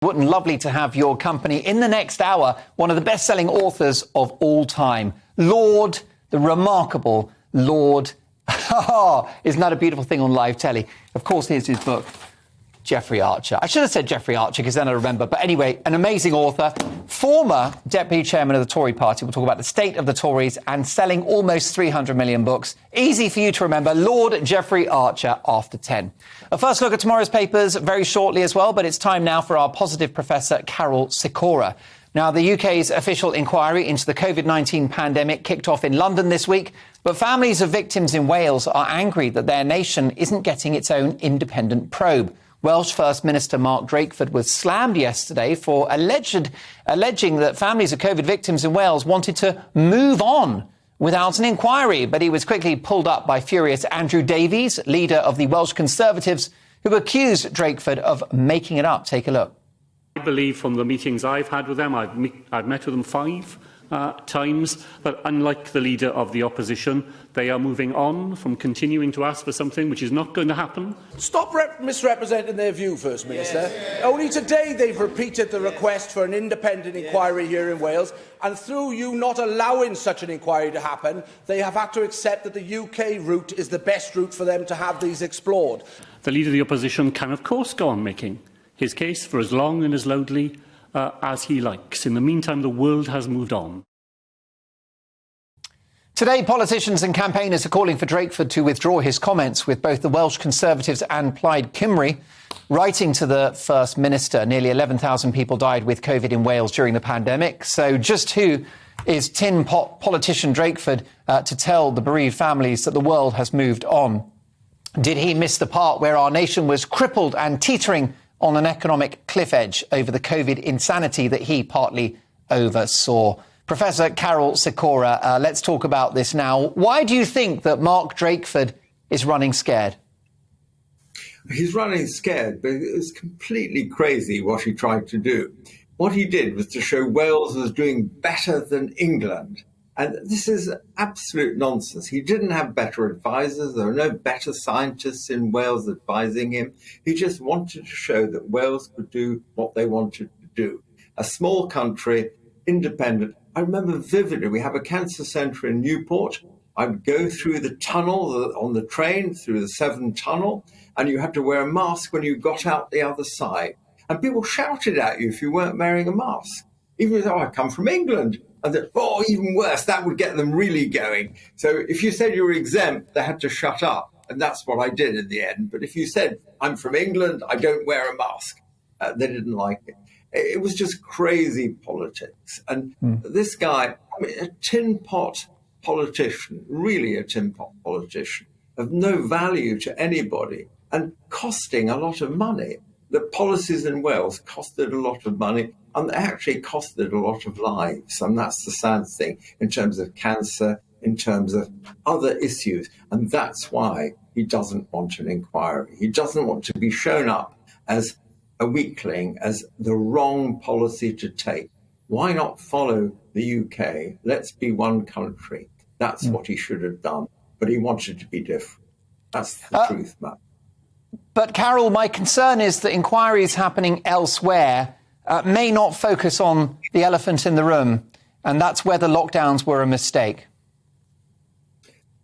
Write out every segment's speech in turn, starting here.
Wouldn't lovely to have your company in the next hour, one of the best-selling authors of all time, Lord, the remarkable Lord. Isn't that a beautiful thing on live telly? Of course, here's his book, Jeffrey Archer. I should have said Jeffrey Archer because then I remember. But anyway, an amazing author, former deputy chairman of the Tory party. We'll talk about the state of the Tories and selling almost 300 million books. Easy for you to remember, Lord Jeffrey Archer after 10. A first look at tomorrow's papers very shortly as well, but it's time now for our positive professor, Karol Sikora. Now, the UK's official inquiry into the COVID-19 pandemic kicked off in London this week, but families of victims in Wales are angry that their nation isn't getting its own independent probe. Welsh First Minister Mark Drakeford was slammed yesterday for alleging that families of COVID victims in Wales wanted to move on without an inquiry. But he was quickly pulled up by furious Andrew Davies, leader of the Welsh Conservatives, who accused Drakeford of making it up. Take a look. I believe from the meetings I've had with them, I've met with them 5 times, but unlike the leader of the opposition, they are moving on from continuing to ask for something which is not going to happen. Stop misrepresenting their view, First Minister. Only today they've repeated the request for an independent inquiry here in Wales, and through you not allowing such an inquiry to happen, they have had to accept that the UK route is the best route for them to have these explored. The leader of the opposition can, of course, go on making his case for as long and as loudly as he likes. In the meantime, the world has moved on. Today, politicians and campaigners are calling for Drakeford to withdraw his comments, with both the Welsh Conservatives and Plaid Cymru writing to the First Minister. Nearly 11,000 people died with COVID in Wales during the pandemic. So just who is tin pot politician Drakeford to tell the bereaved families that the world has moved on? Did he miss the part where our nation was crippled and teetering on an economic cliff edge over the COVID insanity that he partly oversaw? Professor Karol Sikora, let's talk about this now. Why do you think that Mark Drakeford is running scared? He's running scared, but it was completely crazy what he tried to do. What he did was to show Wales was doing better than England. And this is absolute nonsense. He didn't have better advisors. There are no better scientists in Wales advising him. He just wanted to show that Wales could do what they wanted to do. A small country, independent. I remember vividly, we have a cancer centre in Newport. I'd go through the tunnel on the train, through the Severn Tunnel, and you had to wear a mask when you got out the other side. And people shouted at you if you weren't wearing a mask. Even though I come from England. And then, oh, even worse, that would get them really going. So if you said you were exempt, they had to shut up. And that's what I did in the end. But if you said, I'm from England, I don't wear a mask, they didn't like it. It was just crazy politics. And this guy, I mean, a tin pot politician, really a tin pot politician, of no value to anybody and costing a lot of money. The policies in Wales costed a lot of money, and they actually costed a lot of lives. And that's the sad thing in terms of cancer, in terms of other issues. And that's why he doesn't want an inquiry. He doesn't want to be shown up as a weakling, as the wrong policy to take. Why not follow the UK? Let's be one country. That's what he should have done. But he wanted to be different. That's the truth, Matt. But, Karol, my concern is that inquiries happening elsewhere may not focus on the elephant in the room, and that's whether lockdowns were a mistake.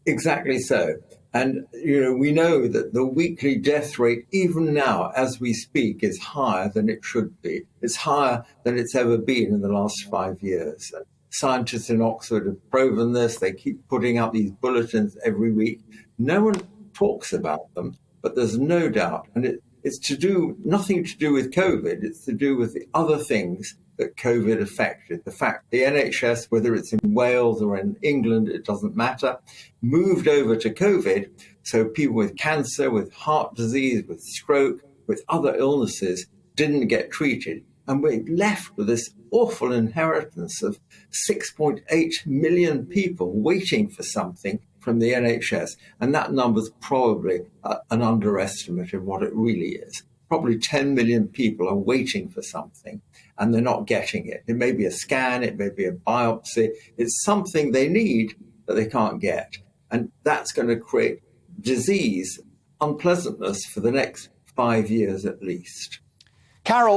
Exactly so. And, we know that the weekly death rate, even now, as we speak, is higher than it should be. It's higher than it's ever been in the last 5 years. And scientists in Oxford have proven this. They keep putting out these bulletins every week. No one talks about them, but there's no doubt. And it's nothing to do with COVID. It's to do with the other things that COVID affected. The fact the NHS, whether it's in Wales or in England, it doesn't matter, moved over to COVID. So people with cancer, with heart disease, with stroke, with other illnesses didn't get treated. And we're left with this awful inheritance of 6.8 million people waiting for something from the NHS. And that number's probably an underestimate of what it really is. Probably 10 million people are waiting for something and they're not getting it. It may be a scan, it may be a biopsy. It's something they need that they can't get. And that's going to create disease, unpleasantness for the next 5 years at least. Karol,